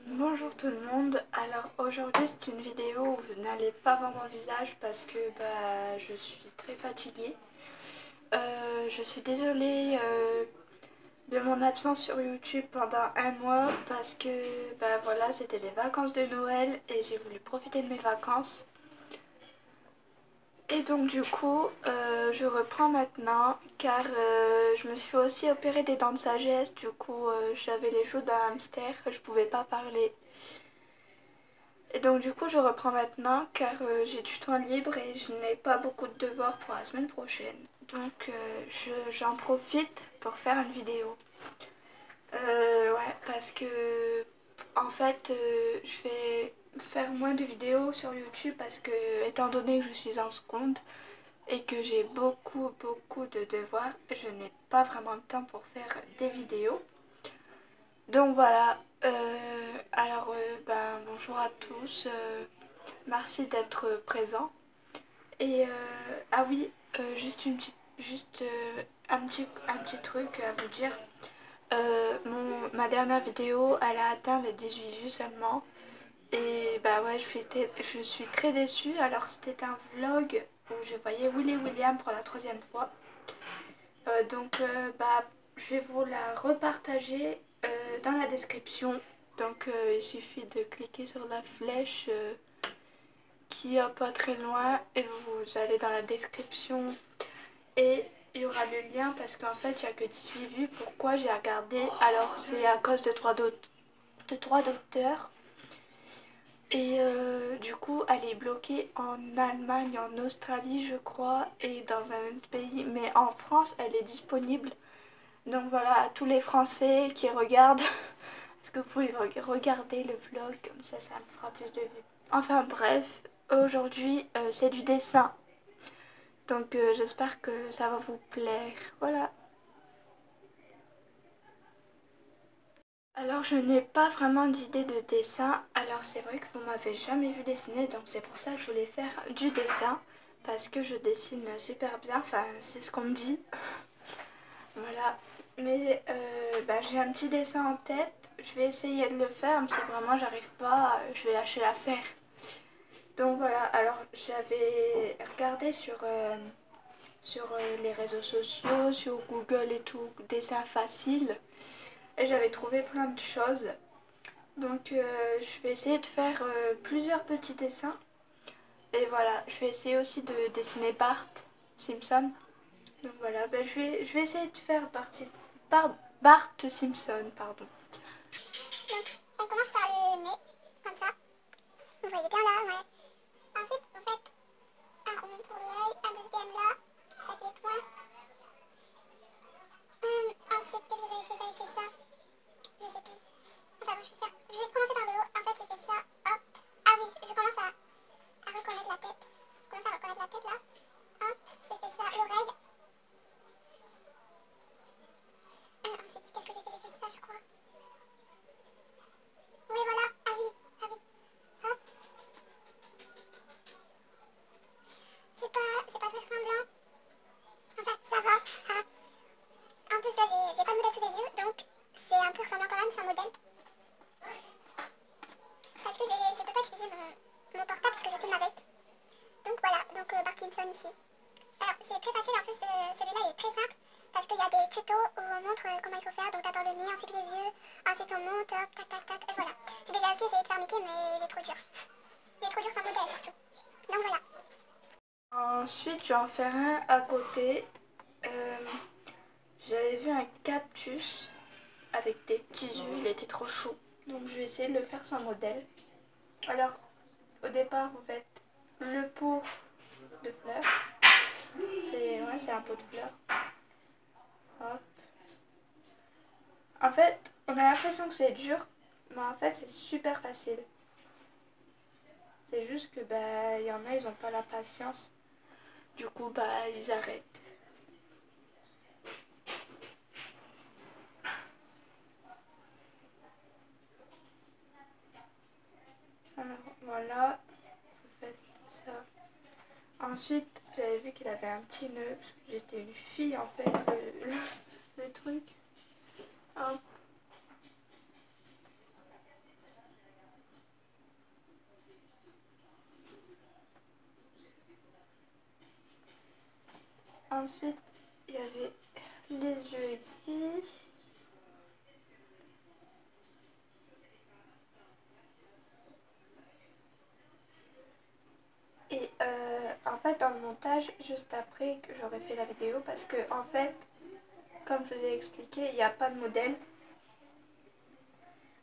Bonjour tout le monde, alors aujourd'hui c'est une vidéo où vous n'allez pas voir mon visage parce que je suis très fatiguée. Je suis désolée de mon absence sur YouTube pendant un mois parce que voilà, c'était les vacances de Noël et j'ai voulu profiter de mes vacances. Et donc du coup, je reprends maintenant car je me suis fait aussi opérer des dents de sagesse. Du coup, j'avais les joues d'un hamster, je pouvais pas parler. Et donc du coup, je reprends maintenant car j'ai du temps libre et je n'ai pas beaucoup de devoirs pour la semaine prochaine. Donc j'en profite pour faire une vidéo. Ouais, parce que en fait, je vais faire moins de vidéos sur YouTube parce que étant donné que je suis en seconde et que j'ai beaucoup de devoirs, je n'ai pas vraiment le temps pour faire des vidéos. Donc voilà, bonjour à tous, merci d'être présents. Et ah oui, un petit truc à vous dire. Ma dernière vidéo, elle a atteint les 18 vues seulement. Et ouais, je suis très déçue. Alors c'était un vlog où je voyais Willy William pour la troisième fois. Je vais vous la repartager dans la description. Donc il suffit de cliquer sur la flèche qui est pas très loin et vous allez dans la description et il y aura le lien parce qu'en fait il n'y a que 18 vues. Pourquoi j'ai regardé? Alors c'est à cause de trois docteurs. Et du coup, elle est bloquée en Allemagne, en Australie, je crois, et dans un autre pays. Mais en France, elle est disponible. Donc voilà, à tous les Français qui regardent, est-ce que vous pouvez regarder le vlog, comme ça me fera plus de vues. Enfin bref, aujourd'hui, c'est du dessin. Donc j'espère que ça va vous plaire. Voilà. Alors je n'ai pas vraiment d'idée de dessin, alors c'est vrai que vous m'avez jamais vu dessiner, donc c'est pour ça que je voulais faire du dessin, parce que je dessine super bien, enfin c'est ce qu'on me dit, voilà. Mais j'ai un petit dessin en tête, je vais essayer de le faire, mais si vraiment j'arrive pas, je vais lâcher l'affaire. Donc voilà, alors j'avais regardé sur les réseaux sociaux, sur Google et tout, dessin facile, et j'avais trouvé plein de choses. Donc je vais essayer de faire plusieurs petits dessins. Et voilà, je vais essayer aussi de dessiner Bart Simpson. Donc voilà, je vais essayer de faire Bart Simpson, pardon. Donc on commence par le nez, comme ça. Vous voyez bien là, ouais. Ensuite vous faites un rond pour l'œil, un deuxième là, avec les points. Ensuite, qu'est-ce que j'avais fait? J'avais fait ça. Je sais plus. Enfin bon, je vais commencer par le haut. En fait, j'ai fait ça. Hop. Ah oui, je commence à reconnaître la tête. Je commence à reconnaître la tête là. Hop, j'ai fait ça. L'oreille. Ensuite, qu'est-ce que j'ai fait? J'ai fait ça, je crois. Oui, voilà. Ah oui. Ah oui. Hop. C'est pas très ressemblant. Enfin, ça va. Hein. En plus, là, j'ai pas de modèle sous les yeux, donc c'est un peu ressemblant quand même, sans modèle. Parce que je peux pas utiliser mon portable parce que je filme avec. Donc voilà, donc Bart Simpson ici. Alors c'est très facile, en plus celui-là il est très simple parce qu'il y a des tutos où on montre comment il faut faire. Donc d'abord le nez, ensuite les yeux, ensuite on monte, hop, tac tac tac, et voilà. J'ai déjà aussi essayé de faire Mickey mais il est trop dur. Il est trop dur sans modèle surtout. Donc voilà. Ensuite, je vais en faire un à côté. J'avais vu un cactus avec des petits yeux, il était trop chou. Donc je vais essayer de le faire sans modèle. Alors, au départ, vous faites le pot de fleurs. C'est un pot de fleurs. Hop. En fait, on a l'impression que c'est dur, mais en fait, c'est super facile. C'est juste que y en a, ils ont pas la patience. Du coup, ils arrêtent. Alors, voilà, vous faites ça. Ensuite, J'avais vu qu'il avait un petit nœud. J'étais une fille en fait, le truc. Hop. Ensuite, il y avait les yeux ici. Et en fait, dans le montage, juste après que j'aurais fait la vidéo, parce que en fait, comme je vous ai expliqué, il n'y a pas de modèle.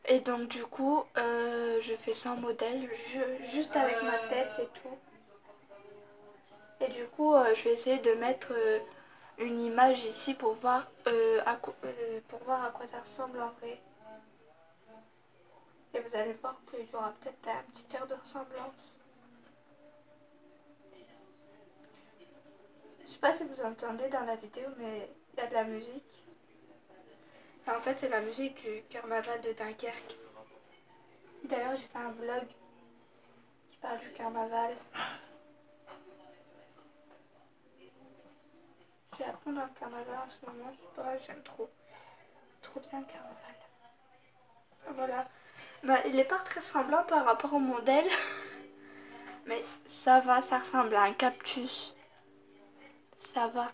Et donc du coup, je fais sans modèle, juste avec ma tête, c'est tout. Et du coup, je vais essayer de mettre une image ici pour voir, pour voir à quoi ça ressemble en vrai. Et vous allez voir qu'il y aura peut-être un petit air de ressemblance. Je sais pas si vous entendez dans la vidéo, mais il y a de la musique. Enfin, en fait, c'est la musique du carnaval de Dunkerque. D'ailleurs, j'ai fait un vlog qui parle du carnaval. Je suis à fond dans le carnaval en ce moment. Je sais pas, j'aime trop. Trop bien le carnaval. Voilà. Bah, il est pas très semblant par rapport au modèle. Mais ça va, ça ressemble à un cactus. Ça va.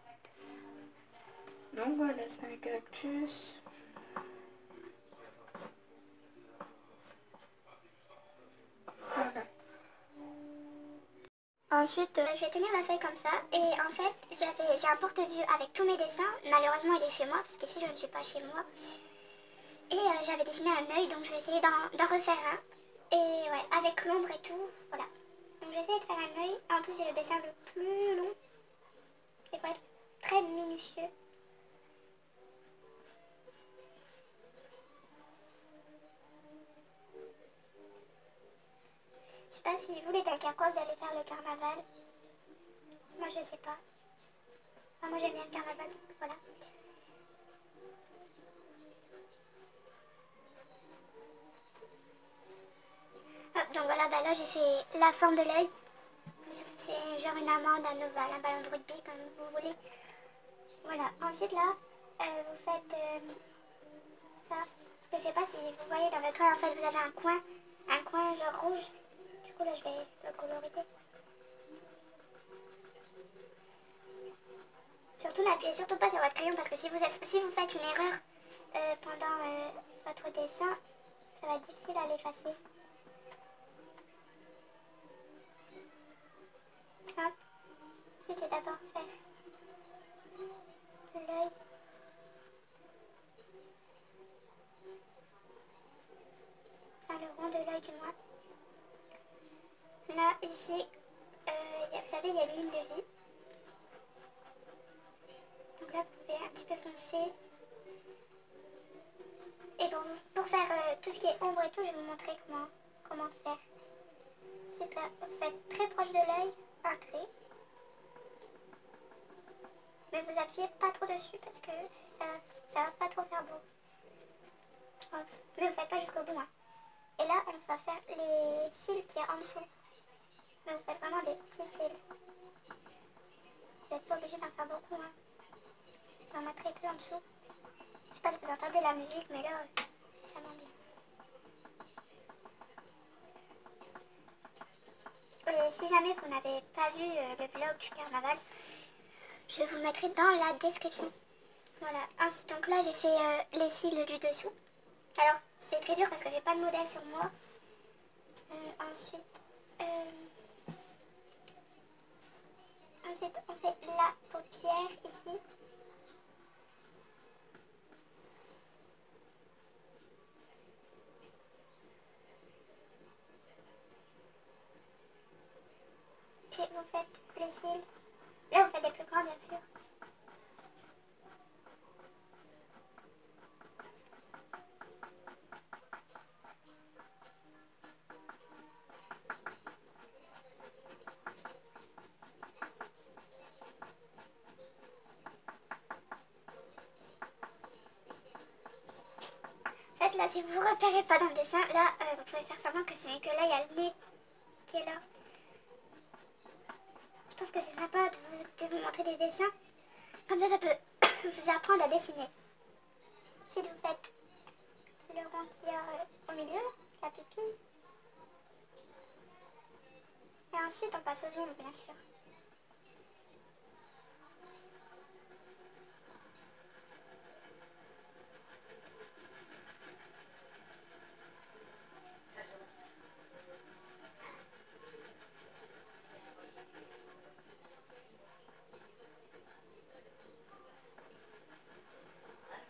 Donc voilà, c'est un cactus. Voilà. Ensuite, je vais tenir ma feuille comme ça. Et en fait, j'ai un porte-vue avec tous mes dessins. Malheureusement, il est chez moi parce qu'ici, je ne suis pas chez moi. Et j'avais dessiné un œil, donc je vais essayer d'en refaire un. Et ouais, avec l'ombre et tout, voilà. Donc je vais essayer de faire un œil. En plus, c'est le dessin le plus long. Il faut être très minutieux. Je sais pas si vous, les Dunkerquois, vous allez faire le carnaval. Moi, je sais pas. Enfin, moi, j'aime bien le carnaval, donc voilà. Hop, donc voilà, bah là, j'ai fait la forme de l'œil. C'est genre une amande, un ovale, un ballon de rugby, comme vous voulez. Voilà. Ensuite, là, vous faites ça. Parce que je sais pas si vous voyez dans votre œil, en fait, vous avez un coin genre rouge. Du coup, là, je vais le colorier. Surtout n'appuyez surtout pas sur votre crayon parce que si vous faites une erreur pendant votre dessin, ça va être difficile à l'effacer. Hop. Ensuite, je vais d'abord faire l'œil. Enfin, le rond de l'œil du moins. Là, ici, vous savez, il y a une ligne de vie. Donc là, vous pouvez un petit peu foncer. Et pour faire tout ce qui est ombre et tout, je vais vous montrer comment faire. Ensuite, là, vous faites très proche de l'œil, un trait. Mais vous appuyez pas trop dessus parce que ça va pas trop faire beau. Hop. Mais vous faites pas jusqu'au bout. Hein. Et là, on va faire les cils qu'il y a en dessous. Mais vous faites vraiment des petits cils. Vous n'êtes pas obligé d'en faire beaucoup. Hein. On va très peu en dessous. Je sais pas si vous entendez la musique, mais là, ça m'ambiance. Et si jamais vous n'avez pas vu le vlog du carnaval, je vous le mettrai dans la description. Voilà. Ensuite, donc là, j'ai fait les cils du dessous. Alors, c'est très dur parce que j'ai pas de modèle sur moi. Ensuite, on fait la paupière ici. Et vous faites les cils. Là, vous faites des plus grands, bien sûr. En fait, là, si vous ne repérez pas dans le dessin, là, vous pouvez faire semblant que là, il y a le nez qui est là. Je trouve trouve que c'est sympa de vous montrer des dessins. Comme ça peut vous apprendre à dessiner. Ensuite, vous faites le rond qu'il y a au milieu, la pupille. Et ensuite, on passe aux ongles, bien sûr.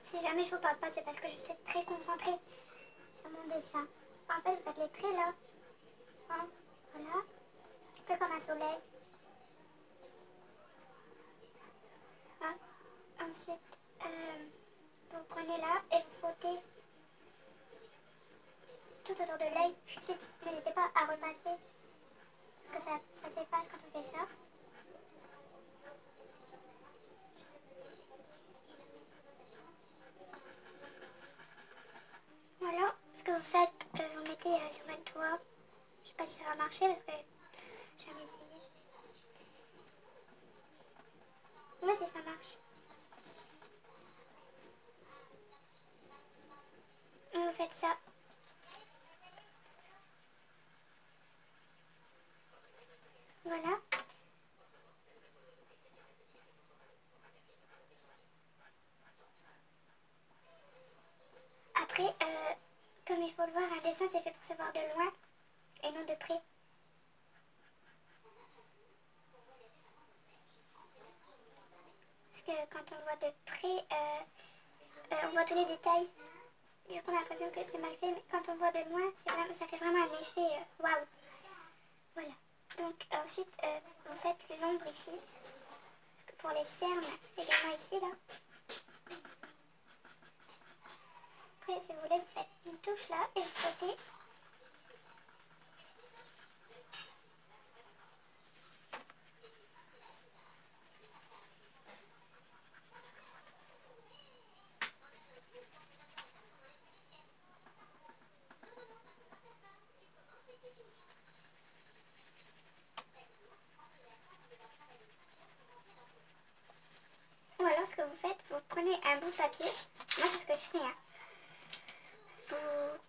Si jamais je vous parle pas, c'est parce que je suis très concentrée sur mon dessin. En fait, vous faites les traits là. Hein, voilà. Un peu comme un soleil. Hein. Ensuite, vous prenez là et vous frottez tout autour de l'œil. Ensuite, n'hésitez pas à repasser. Parce que ça s'efface quand on fait ça. Voilà, ce que vous faites, vous mettez sur votre doigt. Je sais pas si ça va marcher parce que j'ai jamais essayé. Moi si ça marche. Et vous faites ça. Voilà. Après, comme il faut le voir, un dessin c'est fait pour se voir de loin et non de près. Parce que quand on voit de près, on voit tous les détails. Du coup, on a l'impression que c'est mal fait, mais quand on voit de loin, ça fait vraiment un effet waouh. Voilà. Donc ensuite, vous faites l'ombre ici. Parce que pour les cernes, également ici, là. Après, si vous voulez, vous faites une touche là et vous frottez. Voilà ce que vous faites, vous prenez un bout de papier. Moi, c'est ce que je fais. Hein. Vous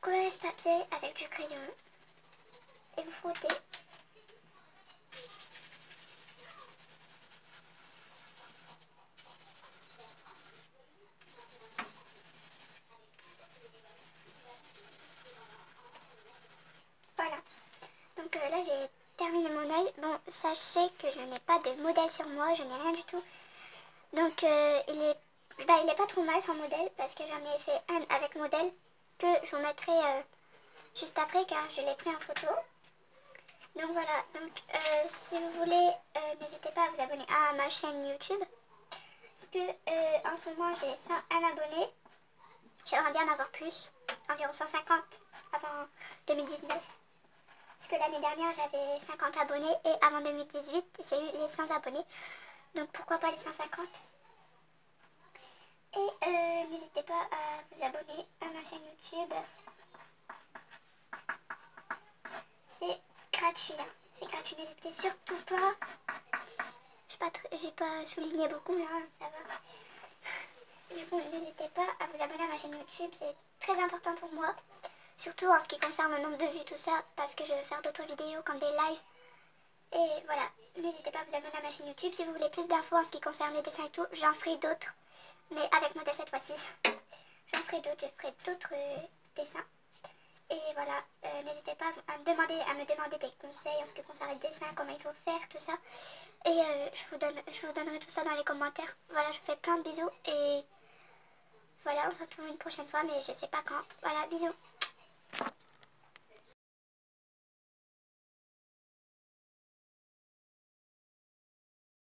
colorez ce papier avec du crayon et vous frottez. Voilà. Donc là, j'ai terminé mon œil. Bon, sachez que je n'ai pas de modèle sur moi, je n'ai rien du tout. Donc il est pas trop mal sans modèle parce que j'en ai fait un avec modèle que je vous mettrai juste après car je l'ai pris en photo. Donc voilà, donc si vous voulez, n'hésitez pas à vous abonner à ma chaîne YouTube. Parce que en ce moment j'ai 101 abonnés. J'aimerais bien en avoir plus, environ 150 avant 2019. Parce que l'année dernière j'avais 50 abonnés et avant 2018 j'ai eu les 100 abonnés. Donc pourquoi pas les 150. Et n'hésitez pas à vous abonner à ma chaîne YouTube. C'est gratuit. Hein. C'est gratuit. N'hésitez surtout pas. J'ai pas souligné beaucoup là, ça va. Du coup, n'hésitez pas à vous abonner à ma chaîne YouTube. C'est très important pour moi. Surtout en ce qui concerne le nombre de vues, tout ça. Parce que je vais faire d'autres vidéos comme des lives. Et voilà, n'hésitez pas à vous abonner à ma chaîne YouTube. Si vous voulez plus d'infos en ce qui concerne les dessins et tout, j'en ferai d'autres. Mais avec modèle cette fois-ci. J'en ferai d'autres, je ferai d'autres dessins. Et voilà, n'hésitez pas à me demander des conseils en ce qui concerne les dessins, comment il faut faire, tout ça. Et je vous donnerai tout ça dans les commentaires. Voilà, je vous fais plein de bisous. Et voilà, on se retrouve une prochaine fois, mais je sais pas quand. Voilà, bisous.